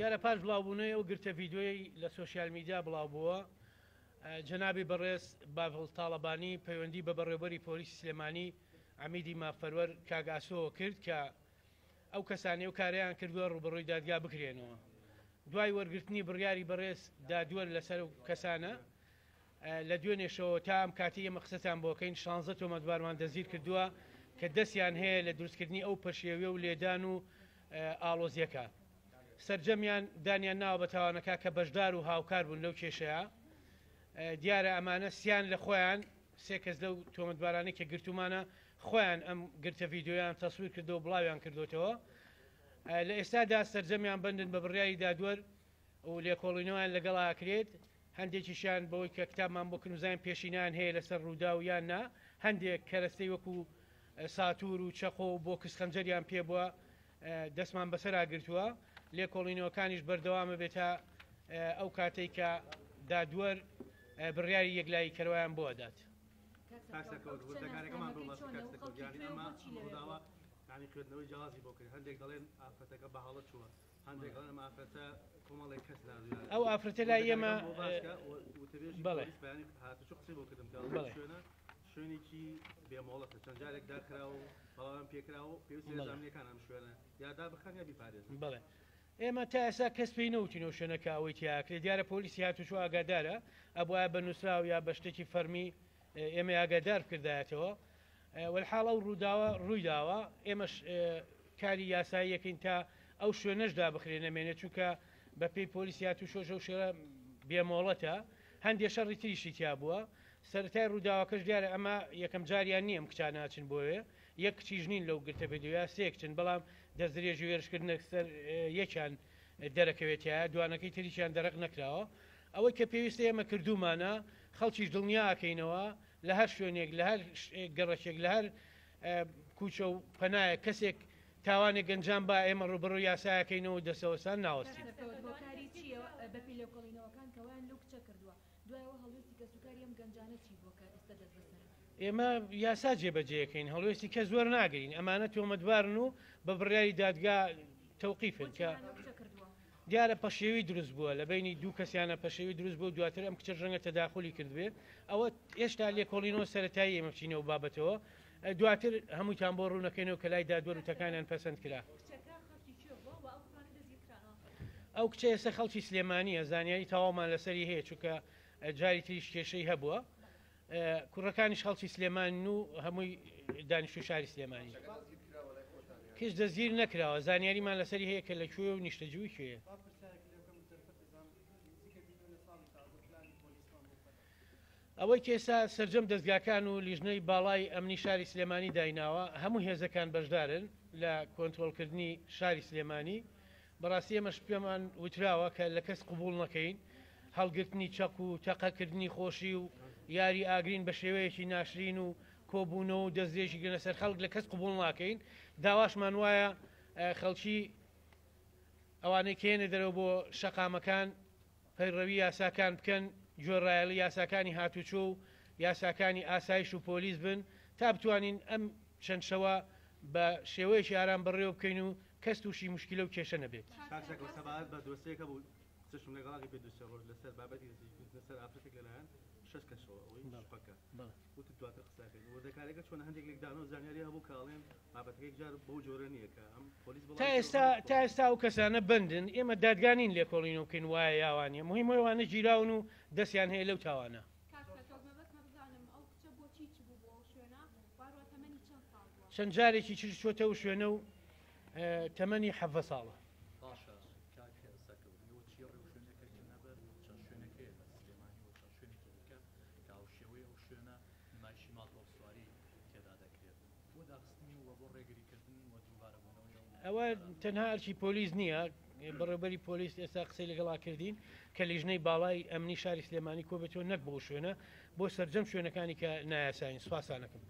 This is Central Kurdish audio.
دیارە پاش بڵاوبوونەوەی ئەو گرتە ڤیددیۆی لە سوۆسیال میدیا بڵاو بووە جەنابی بەڕێز باڤڵ تاڵەبانی پەیوەندی بە بەڕێوەبەری پۆلیسی سلێمانی عەمیدی مافەروەر کاگاسۆوە کرد کە ئەو کەسانی و کاریان کردووە ڕوبەڕووی دادگا بکرێنەوە دوای وەرگرتنی بڕیاری بەڕێز دادوەر لەسەر کەسانە لە دوێنێشەوە تا ئەم کاتی ئێمە قسەتان بۆکەین 16 تۆمەتبارمان دەزیر کردووە کە دەستیان هەیە لە دروستکردنی ئەو پەشێوێ و لێدان و ئاڵۆزیەکە سەرجەمیان دانیان ناوە بە تاوانەکە کە بەشدار و هاوکار بوون لەو کێشەیە دیارە ئەمانە سیان لە خۆیان سێ کەس لەو تۆمەتبارانەی کە گرتومانە خۆیان ئەم گرتە ڤیددیۆیان تەسویر کردەوە بڵاویان کردوتەوە لە ئێستادا سەرجەمیان بندن بە بڕیاری دادوەر و لێکۆڵینەوەیان لەگەڵاکرێت هەندێکیشیان بەوەی کە کتابمان بۆ کردوزان پێشینان هەیە لەسەر ڕوودا و یان نا هەندێک کەرەستەی وەکو ساتور و چەقۆ و بۆ کسخەنجەریان پێ بووە دەستمان بەسەرا گرتووە لێکۆڵینەوەکانیش بەردەوامە بێتە ئەو کاتێک کە دادوەر بڕیاری یەکلایی کەروایان بۆ دات يعني خوێندنەوەی جیازی بۆ کرد هەندێک دەڵێن ئافرەتەکە بە حاڵەت چووە هەندێک دەڵێن ئافرەتە کۆمەڵێک کەس ئەو ئافرەتە لای ئێمە هاتوچ قسەی بۆ کردم شوێنە شوێنێکی بێمۆڵەتە چەند جارێک داکراوە و بەڵام پێکراوە پێویستی زانینەکان ئەم شوێنە یادا بخەن یا بیپارێزن بڵێ ئێمە تا ئێستا کەس پێی نەوتینەوە شوێنەکە ئەوەی تیاکرێت دیارە پۆلیسی هاتوچوە ئاگادارە ئەبواە بە نووسراو یا بە شتێکی فەرمی ئێمە ئاگادار کردایەتەوە والحاڵ ئەو ڕوویداوە ئێمەش کاری یاساییەکەین تا ئەو شوێنەشدا بخرێنەمێنێت چونکە بە پێی پۆلیسیات و شۆژە و شێرە بێمۆڵەتە هەندێک شەڕی تریشی تیا بووە سەرەتای ڕووداوەکەش دیارە ئەمە یەکەم جاریان نییە کچان ناچن بۆیە یەک کچیش نین لەو گرتە ڤیددیۆیە سێکچن بەڵام دەستدرێژی وێرشکردن سەر یەکیان دەرەکەوێتە دوانەکەی تریشیان دەرەق نەکراوە ئەوەی کە پێویستە ئێمە کردومانە خەڵکیش دڵنیاکەینەوە لە هەر شوێنێک لە هەر گەڕەشێک لە هەر کوچە و پەنایە کەسێک تاوانێک گەنجان با ئێمە ڕوبەڕووی یاسایەکەینەوە دەسەوەسان ناوەستی ئێمە یاسا جێبەجێەکەین هەڵوێستی کە زۆر ناگرین ئەمانە تۆمەتبارن و بە بڕیاری دادگا تەوقیفن کە دیارە پەشێوی دروست بووە لە بینی دوو کەسیانە پەشێوی دروست بوو دواتر ئەم کچە ڕەنگە تەداخلی کردبێ ئەوە هێشتا لێکۆڵینەوە سەرەتایی ئێمە بچینەوە بابەتەوە دواتر هەمووتان بۆ ڕوونەکەینەوە کە لای دادوەر و تەکانیان پەسەند کرا ئەو کچە ئێستا خەڵکی سلێمانیە زانیاری تەواومان لەسەری هەیە چونکە جاری تریش کێشەی هەبووە کوڕەکانیش خەڵکی سلێمانی و هەمووی دانیشتوی شاری سلێمانی کەس دەزگیر نەکراوە زانیاریمان لەسەری هەیە کە لەکوێ و نیشتەجووی کوێیە ئەوەی کێسا سەرجەم دەستگاکان و لیژنەی باڵای ئەمنی شاری سلێمانی دایناوە هەموو هێزەکان بەشدارن لە کۆنتترۆلکردنی شاری سلێمانی بەڕاستی ئێمەش پێمان وتراوە کە لە کەس قوبول نەکەین هەڵگرتنی چەق و تەقەکردنی خۆشی و یاری ئاگرین بە شێوەیەکی ناشرین و کۆبوونەوە و دەستێژی گەنە سەر خەڵک لە کەس قوبول ناکەین داواشمان وایە خەڵکی ئەوانەی کێنە دەرەوە بۆ شەقامەکان پەیڕەوی یاساکان بکەن گوێڕایەڵی یاساکانی هاتوچۆ و یاساکانی ئاسایش و پۆلیس بن تا بتوانین ئەم چەند شەوە بە شێوەیەکی ئارام بەڕێوە بکەین و کەس تووشی مشکلە و کێشە نەبێت بە دۆسەیەەکە بوو قسەشم لەگەڵی پێ دوسێ ڕۆژ لەسەر بابەتی لەسەر ئافرەتێک لەلایەن شەش کەسەوە ئەوەی شپەکە وتت دواتر قساکەین وردەکارێکە چۆن هەندێک لێکدانەوە زانیاری هەبوو کاڵێن بابەتەکەی جار بەو جۆرە نییە کە ئەم پۆلیس تا ئێستا و کەسانە بندن ئێمە دادگانین لێکۆڵینەوە بکەین وایە یاوانە مهمەوەوانە گیراون و دەستیان هەیە لەو تاوانە چەند جارێکی چ چۆتە و شوێنە و تەمەنی 7 ساڵە ئەوە تەنها ئەرچی پۆلیس نییە بەڕێبەری پۆلیس ئێستا قسەی لەگەڵا کردین کە لیژنەی باڵای ئەمنی شاری سلێمانی کۆبێتەوە نەک بۆ شوێنە بۆ سەرجەم شوێنەکانی کە نایاساین سوپاسانەکەم.